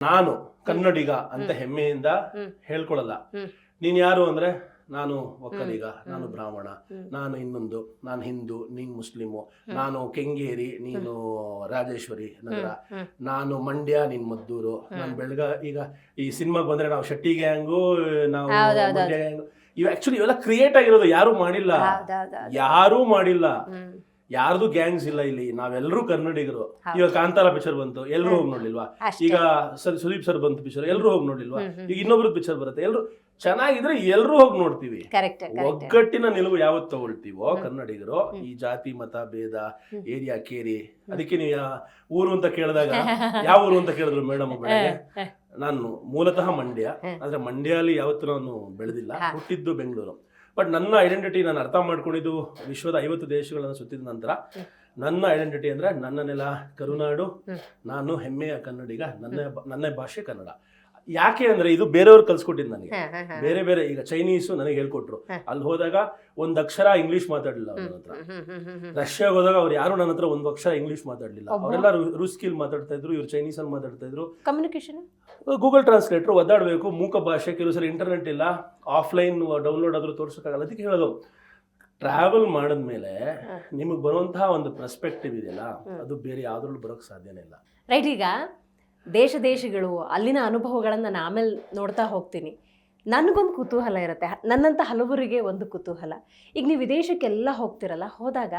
ನಾನು ಕನ್ನಡಿಗ ಅಂತ ಹೆಮ್ಮೆಯಿಂದ ಹೇಳ್ಕೊಳಲ್ಲ. ನೀನ್ ಯಾರು ಅಂದ್ರೆ ನಾನು ಒಕ್ಕಲಿಗ, ನಾನು ಬ್ರಾಹ್ಮಣ, ನಾನು ಇನ್ನೊಂದು, ನಾನು ಹಿಂದೂ, ನೀನ್ ಮುಸ್ಲಿಮು, ನಾನು ಕೆಂಗೇರಿ, ನೀನು ರಾಜೇಶ್ವರಿ ನಗರ, ನಾನು ಮಂಡ್ಯ, ನೀನ್ ಮದ್ದೂರು, ನಾನು ಈಗ ಈ ಸಿನಿಮಾಗೆ ಬಂದ್ರೆ ನಾವು ಶೆಟ್ಟಿ ಗ್ಯಾಂಗು, ನಾವು ಮಂಡ್ಯ ಗ್ಯಾಂಗು, ಇವು ಆಕ್ಚುಲಿ ಇವೆಲ್ಲ ಕ್ರಿಯೇಟ್ ಆಗಿರೋದು, ಯಾರು ಮಾಡಿಲ್ಲ. ಯಾರ್ದು ಗ್ಯಾಂಗ್ಸ್ ಇಲ್ಲ ಇಲ್ಲಿ, ನಾವೆಲ್ಲರೂ ಕನ್ನಡಿಗರು. ಈಗ ಕಾಂತಾರ ಪಿಕ್ಚರ್ ಬಂತು, ಎಲ್ರು ಹೋಗಿ ನೋಡ್ಲಿಲ್ವಾ? ಈಗ ಸುದೀಪ್ ಸರ್ ಬಂತು ಪಿಕ್ಚರ್, ಎಲ್ರು ಹೋಗಿ ನೋಡ್ಲಿಲ್ವಾ? ಈಗ ಇನ್ನೊಬ್ರು ಪಿಕ್ಚರ್ ಬರುತ್ತೆ, ಎಲ್ರು ಚೆನ್ನಾಗಿದ್ರೆ ಎಲ್ರು ಹೋಗಿ ನೋಡ್ತೀವಿ. ಒಗ್ಗಟ್ಟಿನ ನಿಲುವು ಯಾವತ್ತು ತಗೊಳ್ತೀವೋ ಕನ್ನಡಿಗರು, ಈ ಜಾತಿ ಮತ ಭೇದ ಏರಿಯಾ ಕೇರಿ. ಅದಕ್ಕೆ ನೀವು ಊರು ಅಂತ ಕೇಳಿದಾಗ ಯಾವ ಊರು ಅಂತ ಕೇಳಿದ್ರು ಮೇಡಮ್ ಬೆಳಗ್ಗೆ, ನಾನು ಮೂಲತಃ ಮಂಡ್ಯ, ಆದ್ರೆ ಮಂಡ್ಯಲ್ಲಿ ಯಾವತ್ತೂ ನಾನು ಬೆಳೆದಿಲ್ಲ, ಹುಟ್ಟಿದ್ದು ಬೆಂಗಳೂರು. ಬಟ್ ನನ್ನ ಐಡೆಂಟಿಟಿ ನಾನು ಅರ್ಥ ಮಾಡ್ಕೊಂಡಿದ್ದು ವಿಶ್ವದ 50 ದೇಶಗಳನ್ನು ಸುತ್ತಿದ ನಂತರ. ನನ್ನ ಐಡೆಂಟಿಟಿ ಅಂದ್ರೆ ನನ್ನ ನೆಲ ಕರುನಾಡು, ನಾನು ಹೆಮ್ಮೆಯ ಕನ್ನಡಿಗ, ನನ್ನ ಭಾಷೆ ಕನ್ನಡ. ಯಾಕೆ ಅಂದ್ರೆ ಇದು ಬೇರೆಯವ್ರು ಕಲ್ಸ್ಕೊಟ್ಟಿದ್ದು ನನಗೆ. ಬೇರೆ ಈಗ ಚೈನೀಸು ನನಗೆ ಹೇಳ್ಕೊಟ್ರು. ಅಲ್ಲಿ ಹೋದಾಗ ಒಂದ್ ಅಕ್ಷರ ಇಂಗ್ಲಿಷ್ ಮಾತಾಡ್ಲಿಲ್ಲ ಅವ್ರ ಹತ್ರ. ರಷ್ಯಾಗ ಹೋದಾಗ ಅವ್ರು ಯಾರು ನನ್ನ ಹತ್ರ ಒಂದ್ ಅಕ್ಷರ ಇಂಗ್ಲಿಷ್ ಮಾತಾಡ್ಲಿಲ್ಲ. ಅವರೆಲ್ಲ ರೂಸ್ಕಿಲ್ ಮಾತಾಡ್ತಾ ಇದ್ರು, ಇವ್ರು ಚೈನೀಸ್ ಅಲ್ಲಿ ಮಾತಾಡ್ತಾ ಇದ್ರು. ಕಮ್ಯುನಿಕೇಶನ್ ಗೂಗಲ್ ಟ್ರಾನ್ಸ್ಲೇಟರ್ ಒದ್ದಾಡಬೇಕು, ಮೂಕ ಭಾಷೆ, ಕೆಲವು ಸರಿ ಇಂಟರ್ನೆಟ್ ಇಲ್ಲ, ಆಫ್ಲೈನ್ ಡೌನ್ಲೋಡ್ ಆದ್ರೂ ತೋರ್ಸಕ್ಕಾಗಲ್ಲ. ಅದಕ್ಕೆ ಹೇಳೋದು, ಟ್ರಾವೆಲ್ ಮಾಡಿದ್ಮೇಲೆ ನಿಮಗೆ ಬರುವಂತಹ ಒಂದು ಪರ್ಸ್ಪೆಕ್ಟಿವ್ ಇದೆಯಲ್ಲ, ಅದು ಬೇರೆ ಯಾವ್ದ್ರಲ್ಲೂ ಬರೋಕ್ ಸಾಧ್ಯನೇ ಇಲ್ಲ. ರೈಟ್. ಈಗ ದೇಶಗಳು ಅಲ್ಲಿನ ಅನುಭವಗಳನ್ನು ನಾನು ಆಮೇಲೆ ನೋಡ್ತಾ ಹೋಗ್ತೀನಿ. ನನಗೊಂದು ಕುತೂಹಲ ಇರುತ್ತೆ, ನನ್ನಂಥ ಹಲವರಿಗೆ ಒಂದು ಕುತೂಹಲ. ಈಗ ನೀವು ವಿದೇಶಕ್ಕೆಲ್ಲ ಹೋಗ್ತಿರಲ್ಲ, ಹೋದಾಗ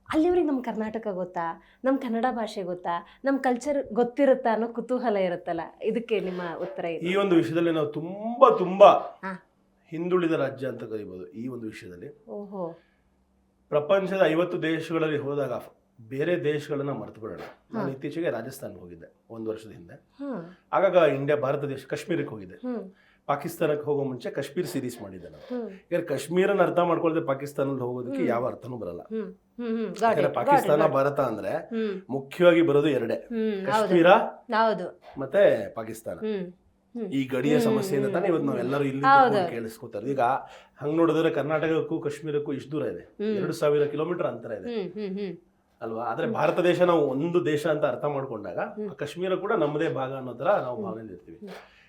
ಅಲ್ಲಿವ್ರಿಗೆ ನಮ್ಮ ಕರ್ನಾಟಕ ಗೊತ್ತಾ, ನಮ್ಮ ಕನ್ನಡ ಭಾಷೆ ಗೊತ್ತಾ, ನಮ್ಮ ಕಲ್ಚರ್ ಗೊತ್ತಿರುತ್ತಾ ಅನ್ನೋ ಕುತೂಹಲ ಇರುತ್ತಲ್ಲ, ಇದಕ್ಕೆ ನಿಮ್ಮ ಉತ್ತರ ಏನು? ಈ ಒಂದು ವಿಷಯದಲ್ಲಿ ನಾವು ತುಂಬಾ ಹಿಂದುಳಿದ ರಾಜ್ಯ ಅಂತ ಕರಿಬಹುದು. ಈ ಒಂದು ವಿಷಯದಲ್ಲಿ ಪ್ರಪಂಚದ 50 ದೇಶಗಳಲ್ಲಿ ಹೋದಾಗ ಬೇರೆ ದೇಶಗಳನ್ನ ಮರ್ತು ಬಿಡೋಣ. ನಾನು ಇತ್ತೀಚೆಗೆ ರಾಜಸ್ಥಾನ್ಗೆ ಹೋಗಿದ್ದೆ 1 ವರ್ಷದ ಹಿಂದೆ. ಆಗಾಗ ಭಾರತ ದೇಶ ಕಾಶ್ಮೀರಕ್ಕೆ ಹೋಗಿದ್ದೆ. ಪಾಕಿಸ್ತಾನಕ್ಕೆ ಹೋಗೋ ಮುಂಚೆ ಕಾಶ್ಮೀರ್ ಸೀರೀಸ್ ಮಾಡಿದ್ದೆ ನಾನು. ಈಗ ಕಾಶ್ಮೀರನ ಅರ್ಥ ಮಾಡ್ಕೊಳ್ದೆ ಪಾಕಿಸ್ತಾನಲ್ಲಿ ಹೋಗೋದಕ್ಕೆ ಯಾವ ಅರ್ಥನೂ ಬರಲ್ಲ. ಪಾಕಿಸ್ತಾನ ಭಾರತ ಅಂದ್ರೆ ಮುಖ್ಯವಾಗಿ ಬರೋದು ಎರಡೇ, ಕಾಶ್ಮೀರ ಮತ್ತೆ ಪಾಕಿಸ್ತಾನ. ಈ ಗಡಿಯ ಸಮಸ್ಯೆಯಿಂದ ತಾನೇ ಇವತ್ತು ನಾವೆಲ್ಲರೂ ಇಲ್ಲಿ ಕೇಳಿಸ್ಕೊತಾರೆ. ಈಗ ಹಂಗ್ ನೋಡಿದ್ರೆ ಕರ್ನಾಟಕಕ್ಕೂ ಕಾಶ್ಮೀರಕ್ಕೂ ಇಷ್ಟು ದೂರ ಇದೆ, 2000 ಕಿಲೋಮೀಟರ್ ಅಂತರ ಇದೆ ಅಲ್ವಾ? ಆದ್ರೆ ಭಾರತ ದೇಶ ನಾವು ಒಂದು ದೇಶ ಅಂತ ಅರ್ಥ ಮಾಡ್ಕೊಂಡಾಗ ಕಾಶ್ಮೀರ ಕೂಡ ನಮ್ಮದೇ ಭಾಗ ಅನ್ನೋ ತರ ನಾವು ಭಾವನೆಯಲ್ಲಿ ಇರ್ತೀವಿ.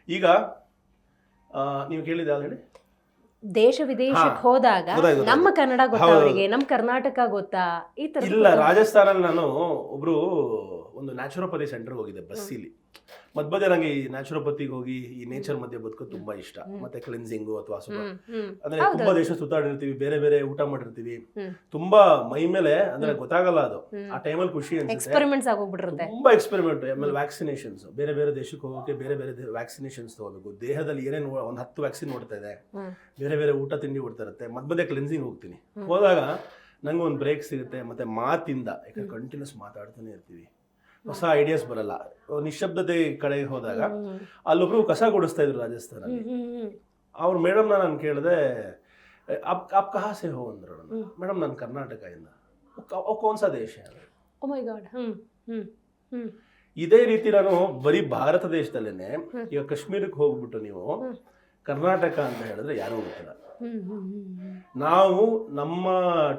ಈಗ ನೀವು ಕೇಳಿದ ಹೇಳಿ, ದೇಶ ವಿದೇಶಕ್ಕೆ ಹೋದಾಗ ನಮ್ಮ ಕನ್ನಡ ಗೊತ್ತಾ ಅವರಿಗೆ, ನಮ್ಮ ಕರ್ನಾಟಕ ಗೊತ್ತಾ? ಈ ತರ ಇಲ್ಲ. ರಾಜಸ್ಥಾನಲ್ಲಿ ನಾನು ಒಂದು ನ್ಯಾಚುರೋಪತಿ ಸೆಂಟರ್ಗೆ ಹೋಗಿದ್ದೆ ಬಸ್ಸಿಲಿ. ಮಧ್ಯ ನಂಗೆ ಈ ನ್ಯಾಚುರೋಪತಿಗೆ ಹೋಗಿ ಈ ನೇಚರ್ ಮಧ್ಯೆ ಬದುಕೋದು ತುಂಬಾ ಇಷ್ಟ. ಮತ್ತೆ ಕ್ಲೆನ್ಸಿಂಗು ಅಥವಾ ಅಂದ್ರೆ ತುಂಬಾ ದೇಶ ಸುತ್ತಾಡಿರ್ತೀವಿ, ಬೇರೆ ಬೇರೆ ಊಟ ಮಾಡಿರ್ತೀವಿ, ತುಂಬಾ ಮೈ ಮೇಲೆ ಅಂದ್ರೆ ಗೊತ್ತಾಗಲ್ಲ ಅದು. ಆ ಟೈಮಲ್ಲಿ ಖುಷಿ ಅನ್ಸುತ್ತೆ, ಎಕ್ಸ್ಪೆರಿಮೆಂಟ್ಸ್ ಆಗೋಗ್ಬಿಟ್ಟಿರುತ್ತೆ. ತುಂಬಾ ಎಕ್ಸ್ಪೆರಿಮೆಂಟ್. ಆಮೇಲೆ ವ್ಯಾಕ್ಸಿನೇಷನ್ಸ್, ಬೇರೆ ಬೇರೆ ದೇಶಕ್ಕೆ ಹೋಗೋಕೆ ಬೇರೆ ಬೇರೆ ವ್ಯಾಕ್ಸಿನೇಷನ್ಸ್ ತಗೋಬೇಕು. ದೇಹದಲ್ಲಿ ಏನೇನು ಒಂದು 10 ವ್ಯಾಕ್ಸಿನ್ ನೋಡ್ತಾ ಇದೆ, ಬೇರೆ ಬೇರೆ ಊಟ ತಿಂಡಿ ಓಡ್ತಾ ಇರುತ್ತೆ. ಮಧ್ಯ ಕ್ಲೆನ್ಸಿಂಗ್ ಹೋಗ್ತೀನಿ. ಹೋದಾಗ ನಂಗೆ ಒಂದು ಬ್ರೇಕ್ ಸಿಗುತ್ತೆ. ಮತ್ತೆ ಮಾತಿಂದ, ಯಾಕಂದ್ರೆ ಕಂಟಿನ್ಯೂಸ್ ಮಾತಾಡ್ತಾನೆ ಇರ್ತೀವಿ, ಹೊಸ ಐಡಿಯಾಸ್ ಬರಲ್ಲ. ನಿಶಬ್ದತೆ ಕಡೆಗೆ ಹೋದಾಗ ಅಲ್ಲೊಬ್ರು ಕಸ ಗುಡಿಸ್ತಾ ಇದ್ರು ರಾಜಸ್ಥಾನಲ್ಲಿ. ಅವ್ರ ಮೇಡಮ್ನ ನಾನು ಕೇಳಿದೆ, ಆಪ್ ಕಹಾ ಸೆ ಹೋ ಅಂದ್ರು. ಮೇಡಮ್ ನಾನು ಕರ್ನಾಟಕ ಇಂದ. ಕೌನ್ಸಾ ದೇಶ? ಓ ಮೈ ಗಾಡ್. ಇದೇ ರೀತಿ ನಾನು ಬರೀ ಭಾರತ ದೇಶದಲ್ಲೇನೆ, ಈಗ ಕಾಶ್ಮೀರಕ್ಕೆ ಹೋಗ್ಬಿಟ್ಟು ನೀವು ಕರ್ನಾಟಕ ಅಂತ ಹೇಳಿದ್ರೆ ಯಾರೂ ಗೊತ್ತಿಲ್ಲ. ನಾವು ನಮ್ಮ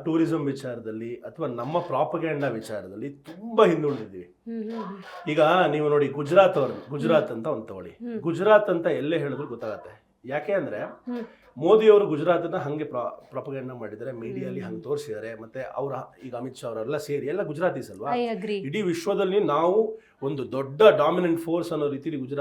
ಟೂರಿಸಂ ವಿಚಾರದಲ್ಲಿ ಅಥವಾ ನಮ್ಮ ಪ್ರಾಪಗಂಡಾ ವಿಚಾರದಲ್ಲಿ ತುಂಬಾ ಹಿಂದುಳಿದಿದ್ದೀವಿ. ಈಗ ನೀವು ನೋಡಿ, ಗುಜರಾತ್ ಅಂತ ಒಂದು ತಗೊಳ್ಳಿ. ಗುಜರಾತ್ ಅಂತ ಎಲ್ಲೇ ಹೇಳಿದ್ರು ಗೊತ್ತಾಗತ್ತೆ. ಯಾಕೆ ಅಂದ್ರೆ ಮೋದಿ ಅವರು ಗುಜರಾತ್ನ ಹಂಗೆ ಪ್ರಾಪಗಂಡಾ ಮಾಡಿದ್ದಾರೆ, ಮೀಡಿಯಲ್ಲಿ ಹಂಗೆ ತೋರಿಸಿದ್ದಾರೆ. ಮತ್ತೆ ಅವ್ರ ಈಗ ಅಮಿತ್ ಶಾ ಅವರೆಲ್ಲ ಸೇರಿ ಎಲ್ಲ ಗುಜರಾತೀಸ್ ಅಲ್ವಾ? ಇಡೀ ವಿಶ್ವದಲ್ಲಿ ನಾವು ಒಂದು ದೊಡ್ಡ ಡಾಮಿನೆಂಟ್ ಫೋರ್ಸ್ ಅನ್ನೋ ರೀತಿಯಲ್ಲಿ ಗುಜರಾತ್